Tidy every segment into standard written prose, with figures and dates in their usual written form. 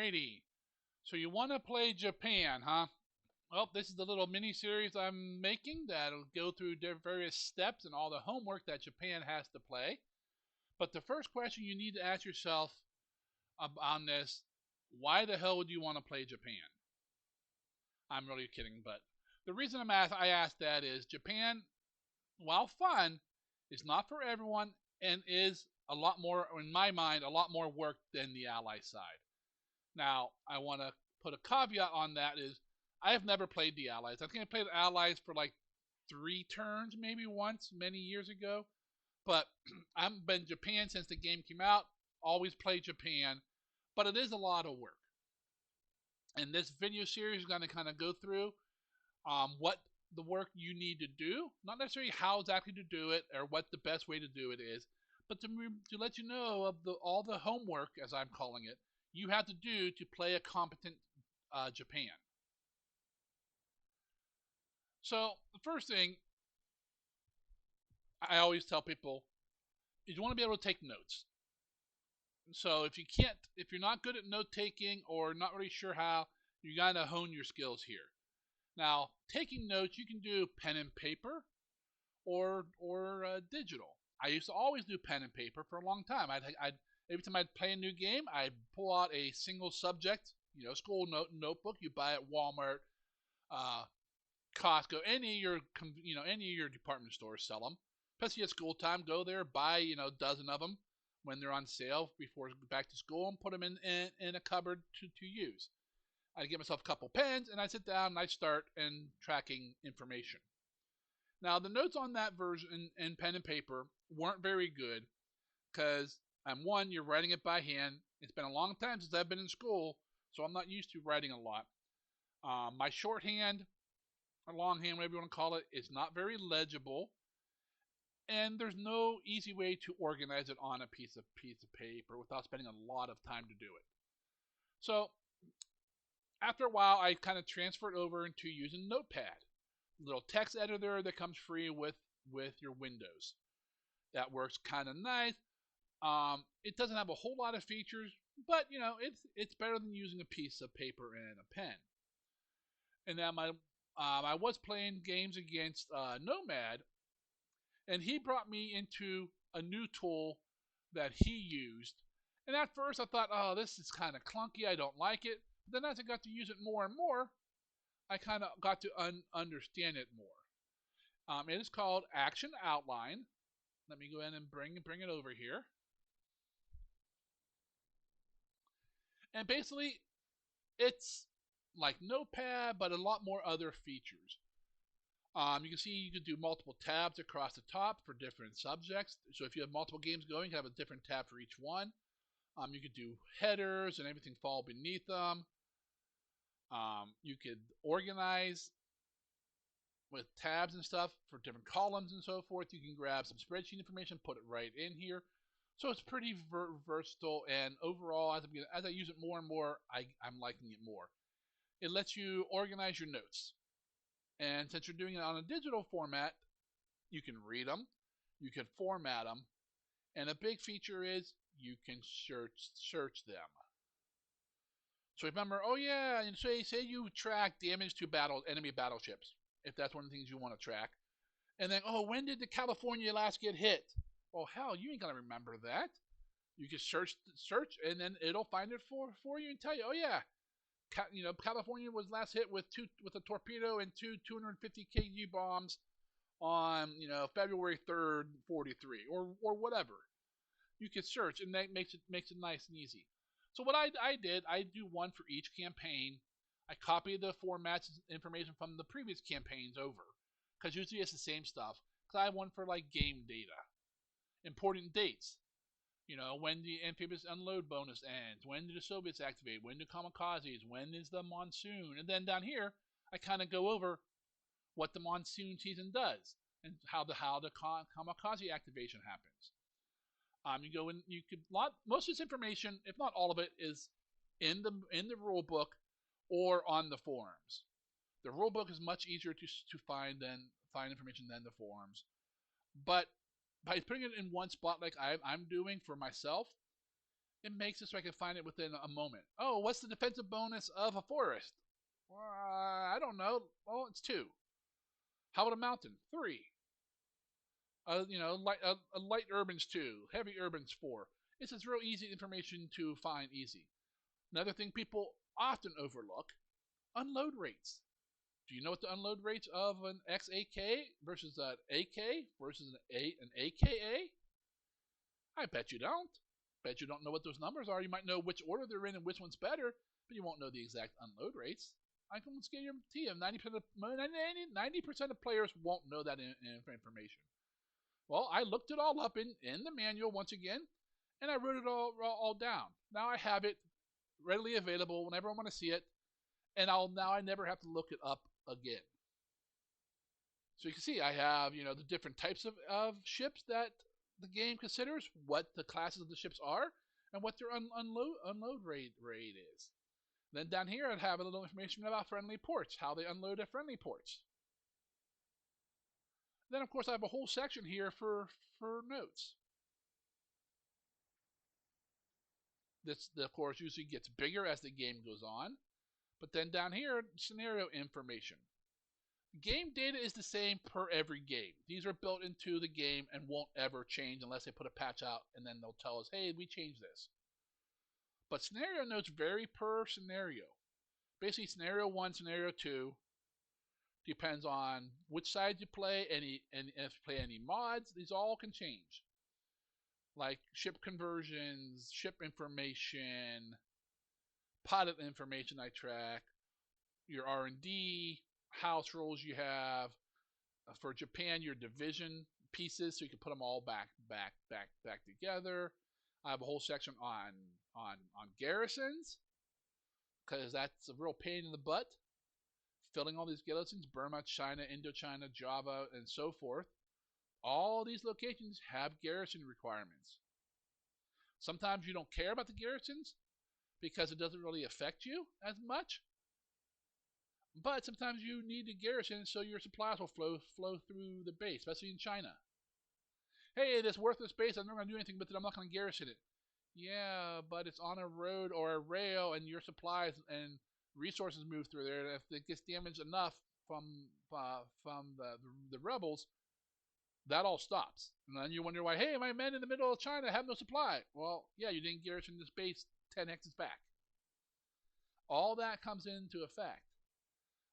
Alrighty. So you want to play Japan, huh? Well, this is the little mini series I'm making that'll go through various steps and all the homework that Japan has to play. But the first question you need to ask yourself on this: why the hell would you want to play Japan? I'm really kidding, but the reason I asked that is Japan, while fun, is not for everyone and is a lot more, in my mind, a lot more work than the Ally side. Now, I want to put a caveat on that is I have never played the Allies. I think I played the Allies for like 3 turns, maybe once, many years ago. But I've been in Japan since the game came out. Always played Japan, but it is a lot of work. And this video series is going to kind of go through what the work you need to do, not necessarily how exactly to do it or what the best way to do it is, but to let you know of all the homework, as I'm calling it, you have to do to play a competent Japan. So the first thing I always tell people is you want to be able to take notes. So if you're not good at note taking or not really sure how, you gotta hone your skills here. Now, taking notes you can do pen and paper or digital. I used to always do pen and paper for a long time. Every time I'd play a new game, I'd pull out a single subject, school notebook you buy at Walmart, Costco, any of your department stores sell them. Especially at school time, go there, buy a dozen of them when they're on sale before back to school, and put them in a cupboard to use. I give myself a couple pens, and I sit down and I start tracking information. Now, the notes on that version in pen and paper weren't very good because you're writing it by hand. It's been a long time since I've been in school, so I'm not used to writing a lot. My shorthand or longhand, whatever you want to call it, is not very legible, and there's no easy way to organize it on a piece of paper without spending a lot of time to do it. So after a while, I kind of transferred over into using Notepad, a little text editor that comes free with your Windows. That works kind of nice. It doesn't have a whole lot of features, but it's better than using a piece of paper and a pen. And then I was playing games against Nomad, and he brought me into a new tool that he used. And at first I thought, oh, this is kind of clunky, I don't like it. But then as I got to use it more and more, I kind of got to understand it more. It is called Action Outline. Let me go ahead and bring it over here. And basically, it's like Notepad, but a lot more other features. You can see you can do multiple tabs across the top for different subjects. So if you have multiple games going, you can have a different tab for each one. You could do headers and everything fall beneath them. You could organize with tabs and stuff for different columns and so forth. You can grab some spreadsheet information, put it right in here. So it's pretty versatile, and overall, as I use it more and more, I'm liking it more. It lets you organize your notes. And since you're doing it on a digital format, you can read them, you can format them, and a big feature is you can search them. So remember, oh yeah, and say you track damage to enemy battleships, if that's one of the things you want to track. And then, oh, when did the California last get hit? Well, hell, you ain't gonna remember that. You can search, and then it'll find it for you and tell you, oh yeah, California was last hit with a torpedo and 250 kg bombs on February 3rd, 43, or whatever. You can search, and that makes it nice and easy. So what I did, I do one for each campaign. I copy the formats information from the previous campaigns over, because usually it's the same stuff. Because I have one for like game data, important dates. When the amphibious unload bonus ends, when do the Soviets activate, when do kamikazes, when is the monsoon, and then down here I kind of go over what the monsoon season does and how the kamikaze activation happens. Most of this information, if not all of it, is in the rule book or on the forums. The rule book is much easier to find information than the forums, but by putting it in one spot like I'm doing for myself, it makes it so I can find it within a moment. Oh, what's the defensive bonus of a forest? Well, I don't know. Well, it's 2. How about a mountain? 3. Light urban's 2, heavy urban's 4. It's just real easy information to find easy. Another thing people often overlook: unload rates. Do you know what the unload rates of an XAK versus an AK versus an AKA? I bet you don't. Bet you don't know what those numbers are. You might know which order they're in and which one's better, but you won't know the exact unload rates. I can guarantee you 90% of players won't know that information. Well, I looked it all up in the manual once again, and I wrote it all down. Now I have it readily available whenever I want to see it, and I never have to look it up again. So you can see I have the different types of ships that the game considers, what the classes of the ships are, and what their unload rate is. Then down here I'd have a little information about friendly ports, how they unload at friendly ports. Then of course I have a whole section here for notes. This of course usually gets bigger as the game goes on, but then down here, scenario information. Game data is the same per every game. These are built into the game and won't ever change unless they put a patch out, and then they'll tell us, hey, we changed this. But scenario notes vary per scenario. Basically, scenario 1, scenario 2 depends on which side you play, and if you play any mods, these all can change. Like ship conversions, ship information, pilot information I track, your R&D, house rules you have. For Japan, your division pieces, so you can put them all back together. I have a whole section on garrisons, because that's a real pain in the butt. Filling all these garrisons: Burma, China, Indochina, Java, and so forth. All these locations have garrison requirements. Sometimes you don't care about the garrisons because it doesn't really affect you as much. But sometimes you need the garrison so your supplies will flow through the base, especially in China. Hey, this worthless base, I'm not going to do anything with it. I'm not going to garrison it. Yeah, but it's on a road or a rail, and your supplies and resources move through there. And if it gets damaged enough from the rebels, that all stops. And then you wonder why, hey, my men in the middle of China have no supply. Well, yeah, you didn't garrison this base 10 hexes back. All that comes into effect.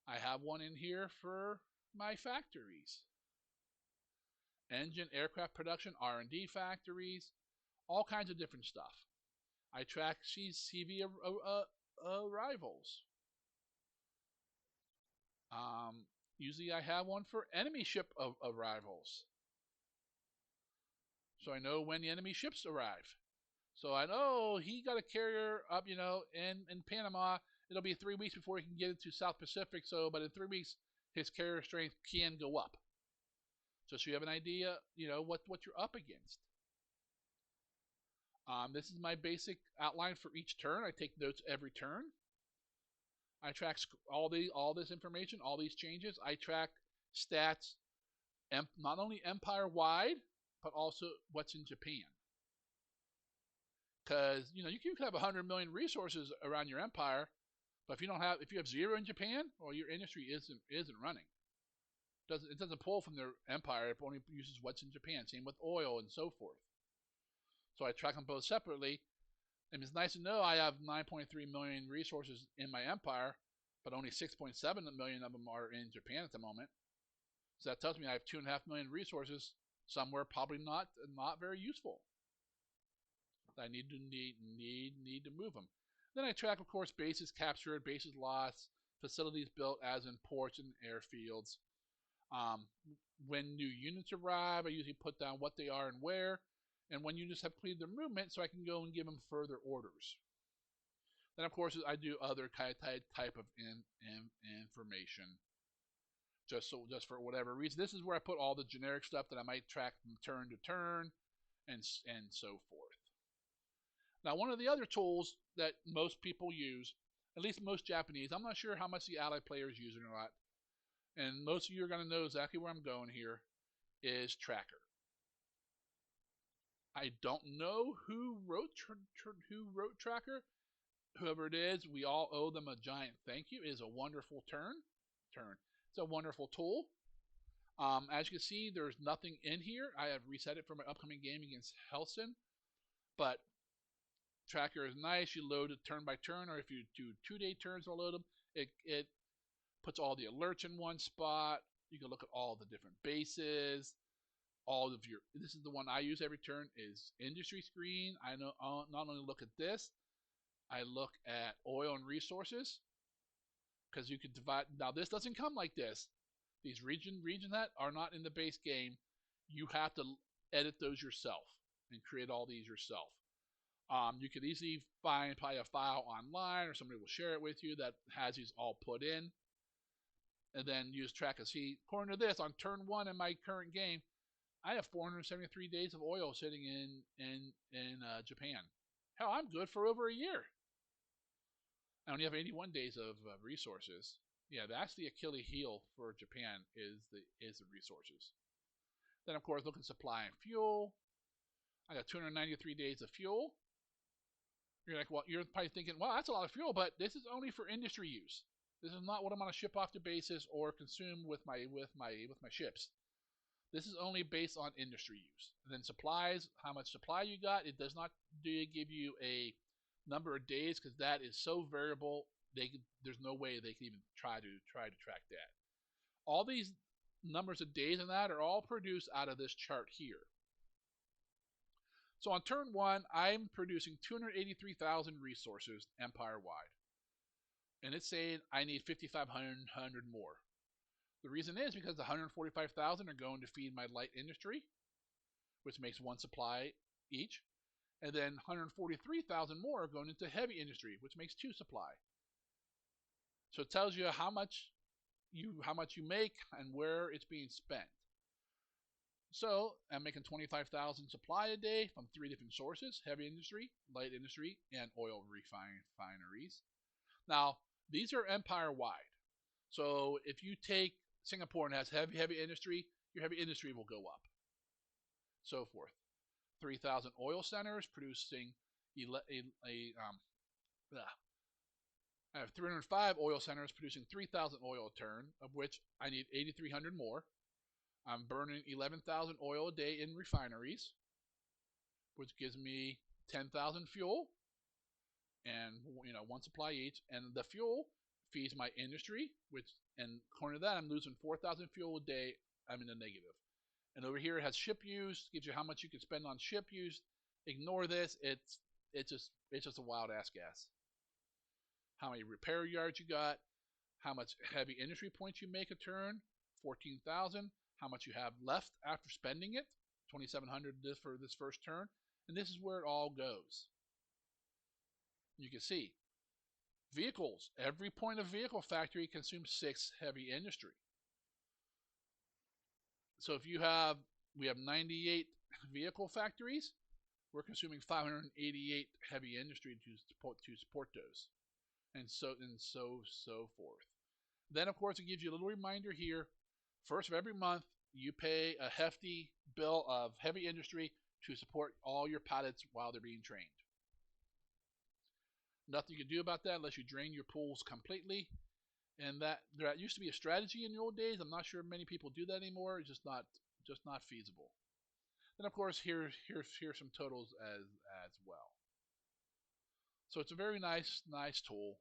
I have one in here for my factories. Engine, aircraft production, R&D factories, all kinds of different stuff. I track CV arrivals. Usually I have one for enemy ship arrivals, so I know when the enemy ships arrive. So I know he got a carrier up, in Panama. It'll be 3 weeks before he can get into South Pacific. But in 3 weeks, his carrier strength can go up. So you have an idea, what you're up against. This is my basic outline for each turn. I take notes every turn. I track all this information, all these changes. I track stats, not only empire-wide, but also what's in Japan. Because you can have 100 million resources around your empire, but if you have 0 in Japan, well, your industry isn't running. It doesn't pull from their empire. It only uses what's in Japan. Same with oil and so forth. So I track them both separately, and it's nice to know I have 9.3 million resources in my empire, but only 6.7 million of them are in Japan at the moment. So that tells me I have 2.5 million resources somewhere, probably not very useful. I need to move them. Then I track, of course, bases captured, bases lost, facilities built, as in ports and airfields. When new units arrive, I usually put down what they are and where, and when units have completed their movement, so I can go and give them further orders. Then, of course, I do other type of information. Just for whatever reason. This is where I put all the generic stuff that I might track from turn to turn, and so forth. Now, one of the other tools that most people use, at least most Japanese, I'm not sure how much the Allied players use it or not, and most of you are going to know exactly where I'm going here, is Tracker. I don't know who wrote Tracker. Whoever it is, we all owe them a giant thank you. It is a wonderful turn. It's a wonderful tool. As you can see, there's nothing in here. I have reset it for my upcoming game against Helston, but Tracker is nice. You load it turn by turn, or if you do 2-day turns, I'll load them. It puts all the alerts in one spot. You can look at all the different bases. All of your, this is the one I use every turn, is industry screen. I know I'll not only look at this, I look at oil and resources, because you can divide. Now this doesn't come like this. These regions that are not in the base game, you have to edit those yourself and create all these yourself. You can easily find probably a file online, or somebody will share it with you that has these all put in, and then use track and see. According to this, on turn 1 in my current game, I have 473 days of oil sitting in Japan. Hell, I'm good for over a year. I only have 81 days of resources. Yeah, that's the Achilles heel for Japan is the resources. Then of course look at supply and fuel. I got 293 days of fuel. You're like, well, you're probably thinking, well, that's a lot of fuel, but this is only for industry use. This is not what I'm going to ship off to bases or consume with my ships. This is only based on industry use. And then supplies, how much supply you got. It does not give you a number of days, because that is so variable. There's no way they can even try to track that. All these numbers of days in that are all produced out of this chart here. So on turn 1, I'm producing 283,000 resources empire-wide. And it's saying I need 5,500 more. The reason is because 145,000 are going to feed my light industry, which makes 1 supply each. And then 143,000 more are going into heavy industry, which makes 2 supply. So it tells you how much you make and where it's being spent. So I'm making 25,000 supply a day from 3 different sources: heavy industry, light industry, and oil refineries. Now, these are empire-wide. So if you take Singapore and has heavy industry, your heavy industry will go up. So forth. 3,000 oil centers producing I have 305 oil centers producing 3,000 oil a turn, of which I need 8,300 more. I'm burning 11,000 oil a day in refineries, which gives me 10,000 fuel, and 1 supply each. And the fuel feeds my industry, and according to that, I'm losing 4,000 fuel a day. I'm in the negative. And over here it has ship use, gives you how much you can spend on ship use. Ignore this. It's just a wild ass guess. How many repair yards you got, how much heavy industry points you make a turn, 14,000. How much you have left after spending it, 2,700 for this first turn. And this is where it all goes. You can see vehicles. Every point of vehicle factory consumes 6 heavy industry. So if we have 98 vehicle factories, we're consuming 588 heavy industry to support those, and so forth. Then of course it gives you a little reminder here. First of every month, you pay a hefty bill of heavy industry to support all your pilots while they're being trained. Nothing you can do about that unless you drain your pools completely. And that used to be a strategy in the old days. I'm not sure many people do that anymore. It's just not feasible. Then of course here's some totals as well. So it's a very nice tool.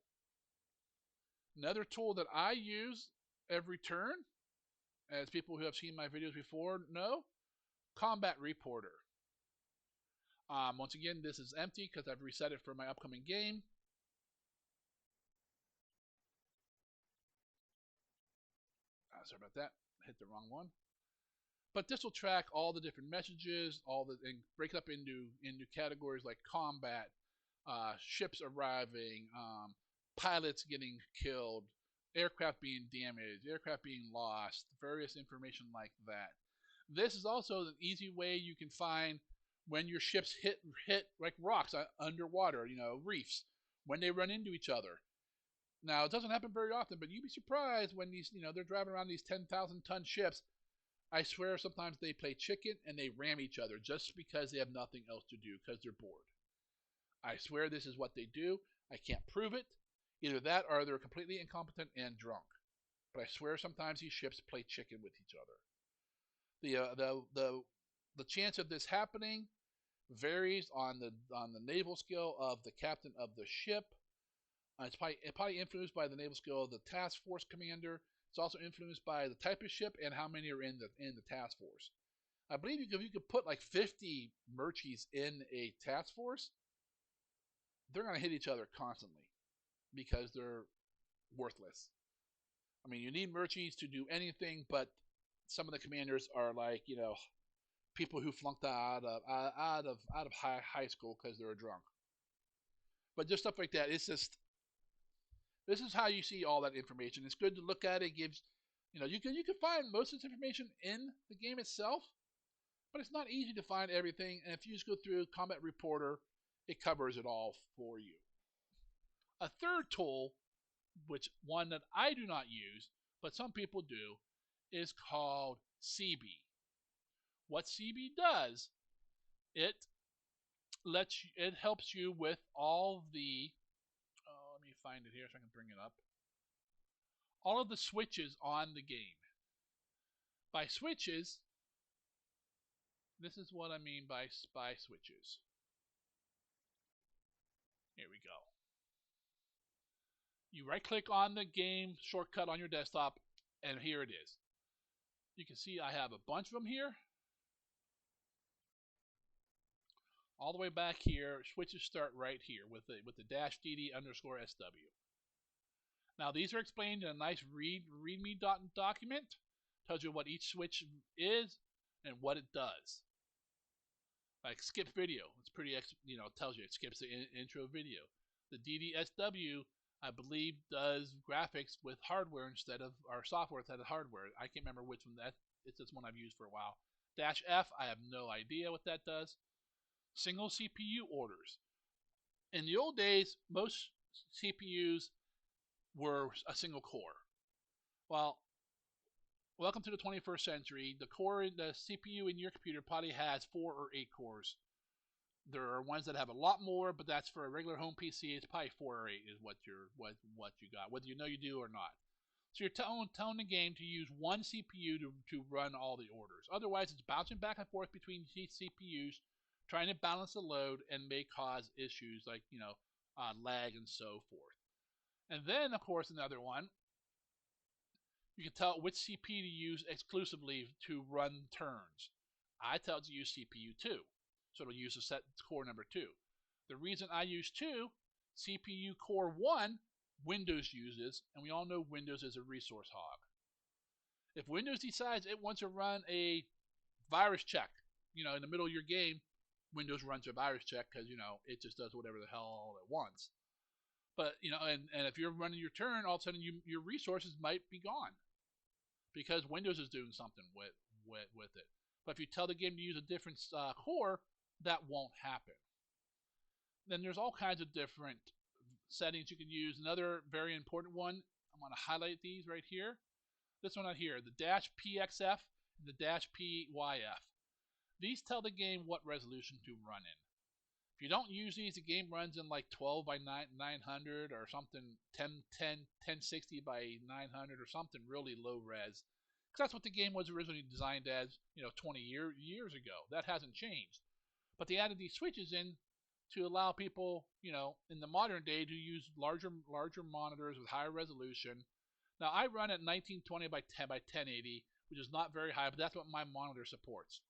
Another tool that I use every turn, as people who have seen my videos before know, Combat Reporter. Once again, this is empty because I've reset it for my upcoming game. Sorry about that. I hit the wrong one. But this will track all the different messages, and break it up into categories like combat, ships arriving, pilots getting killed, aircraft being damaged, aircraft being lost, various information like that. This is also an easy way you can find when your ships hit like rocks underwater, reefs, when they run into each other. Now, it doesn't happen very often, but you'd be surprised when these, they're driving around these 10,000 ton ships, I swear sometimes they play chicken and they ram each other just because they have nothing else to do because they're bored. I swear this is what they do. I can't prove it. Either that or they're completely incompetent and drunk. But I swear sometimes these ships play chicken with each other. The chance of this happening varies on the naval skill of the captain of the ship. It's probably influenced by the naval skill of the task force commander. It's also influenced by the type of ship and how many are in the task force. I believe you could put like 50 merchies in a task force, they're going to hit each other constantly because they're worthless. I mean, you need merchies to do anything, but some of the commanders are like, people who flunked out of high school because they were drunk. But just stuff like that. It's just this is how you see all that information. It's good to look at. It gives, you can find most of this information in the game itself, but it's not easy to find everything. And if you just go through Combat Reporter, it covers it all for you. A third tool, which one that I do not use, but some people do, is called CB. What CB does, it helps you with all the let me find it here so I can bring it up. All of the switches on the game. By switches, this is what I mean by switches. Here we go. You right click on the game shortcut on your desktop, and here it is. You can see I have a bunch of them here. All the way back here, switches start right here with the dash DD underscore SW. Now these are explained in a nice readme document. Tells you what each switch is and what it does. Like skip video, it's pretty tells you it skips the intro video. The DDSW, I believe, does graphics with hardware instead of our software instead of hardware. I can't remember which one that. It's this one I've used for a while. Dash F, I have no idea what that does. Single CPU orders. In the old days, most CPUs were a single core. Well, welcome to the 21st century. The CPU in your computer probably has 4 or 8 cores. There are ones that have a lot more, but that's for a regular home PC. It's probably 4 or 8 is what you got, whether you know you do or not. So you're telling the game to use one CPU to run all the orders. Otherwise, it's bouncing back and forth between CPUs, trying to balance the load, and may cause issues like lag and so forth. And then, of course, another one. You can tell which CPU to use exclusively to run turns. I tell it to use CPU 2, so it'll use a set core number 2. The reason I use 2, CPU core 1, Windows uses, and we all know Windows is a resource hog. If Windows decides it wants to run a virus check, in the middle of your game, Windows runs a virus check because, it just does whatever the hell it wants. But, and if you're running your turn, all of a sudden your resources might be gone because Windows is doing something with it. But if you tell the game to use a different core, that won't happen. Then there's all kinds of different settings you can use. Another very important one, I'm going to highlight these right here. This one right here, the -PXF and the -PYF. These tell the game what resolution to run in. If you don't use these, the game runs in like 12 by 900 or something, 1060 by 900 or something really low res. Because that's what the game was originally designed as, 20 years ago. That hasn't changed. But they added these switches in to allow people, in the modern day to use larger monitors with higher resolution. Now I run at 1920 by 1080, which is not very high, but that's what my monitor supports.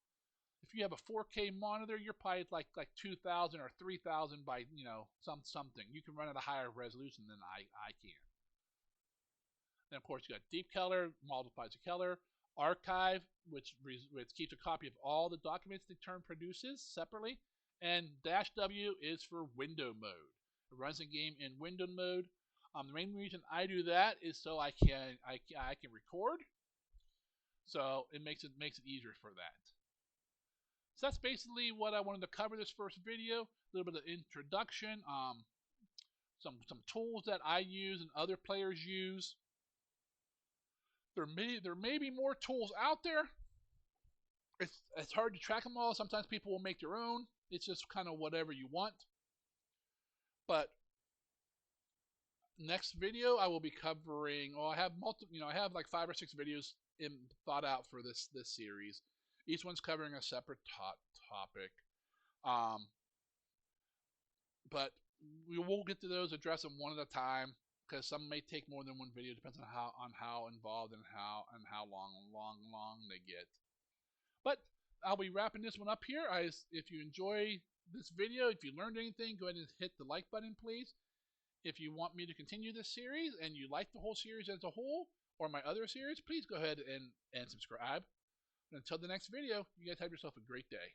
If you have a 4K monitor, you're probably like 2,000 or 3,000 by something. You can run at a higher resolution than I can. Then of course you got deep color, multiplies the color, archive, which keeps a copy of all the documents the turn produces separately, and -W is for window mode. It runs the game in window mode. The main reason I do that is so I can record. So it makes it easier for that. So that's basically what I wanted to cover this first video. A little bit of introduction, some tools that I use and other players use. There may be more tools out there, it's hard to track them all. Sometimes people will make their own. It's just kind of whatever you want. But next video I will be covering. I have I have like 5 or 6 videos thought out for this series. Each one's covering a separate topic. Um, but we will get to those, address them one at a time, because some may take more than one video. Depends on how involved and how long they get. But I'll be wrapping this one up here. If you enjoy this video, if you learned anything, go ahead and hit the like button, please. If you want me to continue this series and you like the whole series as a whole, or my other series, please go ahead and subscribe. And until the next video, you guys have yourself a great day.